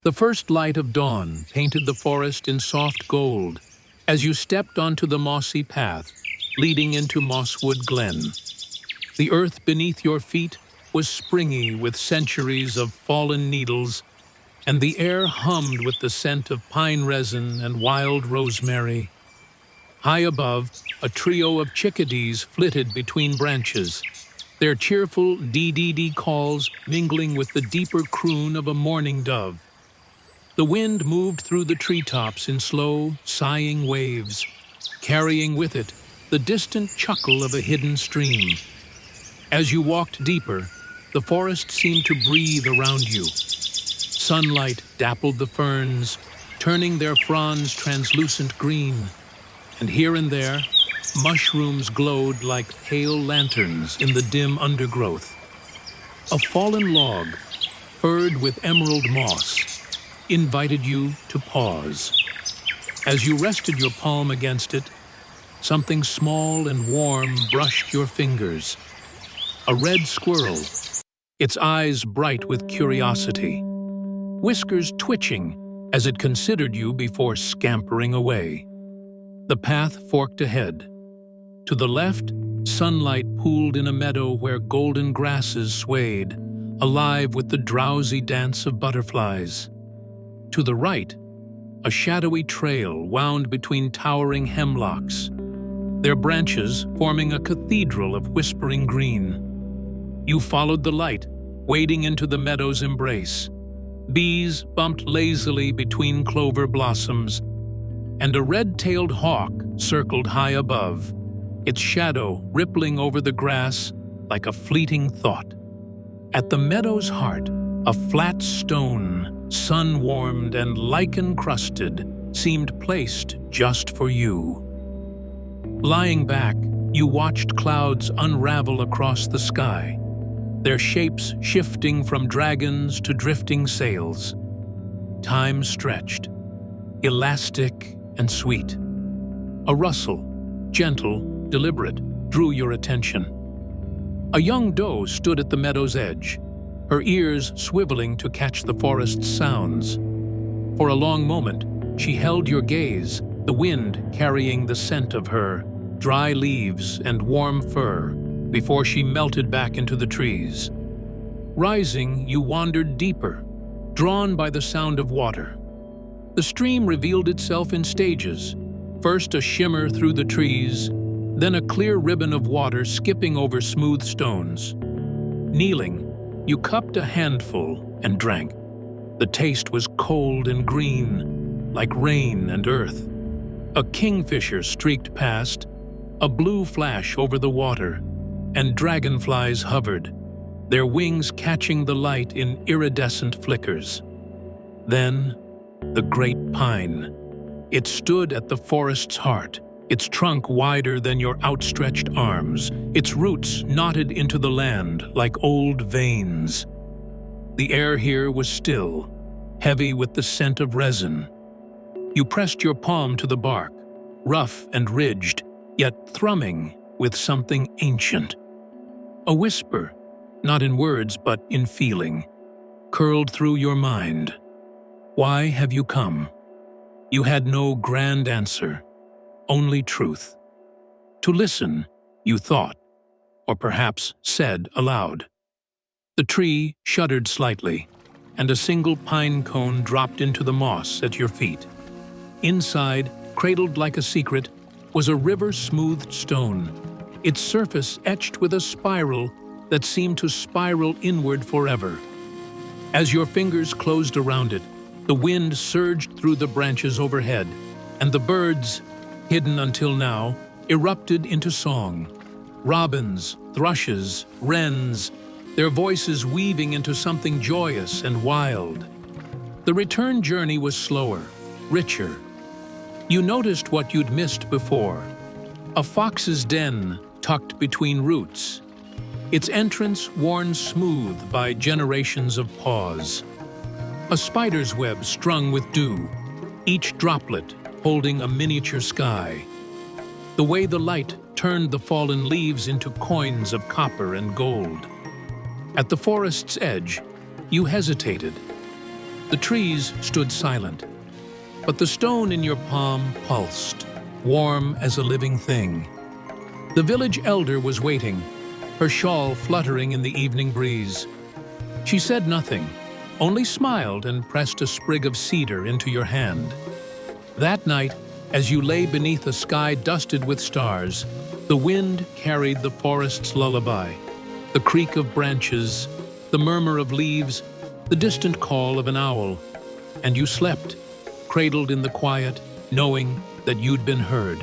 The first light of dawn painted the forest in soft gold as you stepped onto the mossy path leading into Mosswood Glen. The earth beneath your feet was springy with centuries of fallen needles, and the air hummed with the scent of pine resin and wild rosemary. High above, a trio of chickadees flitted between branches, their cheerful dee-dee-dee calls mingling with the deeper croon of a mourning dove. The wind moved through the treetops in slow, sighing waves, carrying with it the distant chuckle of a hidden stream. As you walked deeper, the forest seemed to breathe around you. Sunlight dappled the ferns, turning their fronds translucent green, and here and there, mushrooms glowed like pale lanterns in the dim undergrowth. A fallen log, furred with emerald moss, invited you to pause. As you rested your palm against it, something small and warm brushed your fingers. A red squirrel, its eyes bright with curiosity, whiskers twitching as it considered you before scampering away. The path forked ahead. To the left, sunlight pooled in a meadow where golden grasses swayed, alive with the drowsy dance of butterflies. To the right, a shadowy trail wound between towering hemlocks, their branches forming a cathedral of whispering green. You followed the light, wading into the meadow's embrace. Bees bumped lazily between clover blossoms, and a red-tailed hawk circled high above, its shadow rippling over the grass like a fleeting thought. At the meadow's heart, a flat stone, sun-warmed and lichen-crusted, seemed placed just for you. Lying back, you watched clouds unravel across the sky, their shapes shifting from dragons to drifting sails. Time stretched, elastic and sweet. A rustle, gentle, deliberate, drew your attention. A young doe stood at the meadow's edge, her ears swiveling to catch the forest's sounds. For a long moment, she held your gaze, the wind carrying the scent of her, dry leaves and warm fur, before she melted back into the trees. Rising, you wandered deeper, drawn by the sound of water. The stream revealed itself in stages, first a shimmer through the trees, then a clear ribbon of water skipping over smooth stones. Kneeling, you cupped a handful and drank. The taste was cold and green, like rain and earth. A kingfisher streaked past, a blue flash over the water, and dragonflies hovered, their wings catching the light in iridescent flickers. Then, the great pine. It stood at the forest's heart, its trunk wider than your outstretched arms, its roots knotted into the land like old veins. The air here was still, heavy with the scent of resin. You pressed your palm to the bark, rough and ridged, yet thrumming with something ancient. A whisper, not in words but in feeling, curled through your mind. Why have you come? You had no grand answer, only truth. To listen, you thought, or perhaps said aloud. The tree shuddered slightly, and a single pine cone dropped into the moss at your feet. Inside, cradled like a secret, was a river-smoothed stone, its surface etched with a spiral that seemed to spiral inward forever. As your fingers closed around it, the wind surged through the branches overhead, and the birds, hidden until now, erupted into song. Robins, thrushes, wrens, their voices weaving into something joyous and wild. The return journey was slower, richer. You noticed what you'd missed before. A fox's den tucked between roots, its entrance worn smooth by generations of paws. A spider's web strung with dew, each droplet holding a miniature sky. The way the light turned the fallen leaves into coins of copper and gold. At the forest's edge, you hesitated. The trees stood silent, but the stone in your palm pulsed, warm as a living thing. The village elder was waiting, her shawl fluttering in the evening breeze. She said nothing, only smiled and pressed a sprig of cedar into your hand. That night, as you lay beneath a sky dusted with stars, the wind carried the forest's lullaby, the creak of branches, the murmur of leaves, the distant call of an owl, and you slept, cradled in the quiet, knowing that you'd been heard.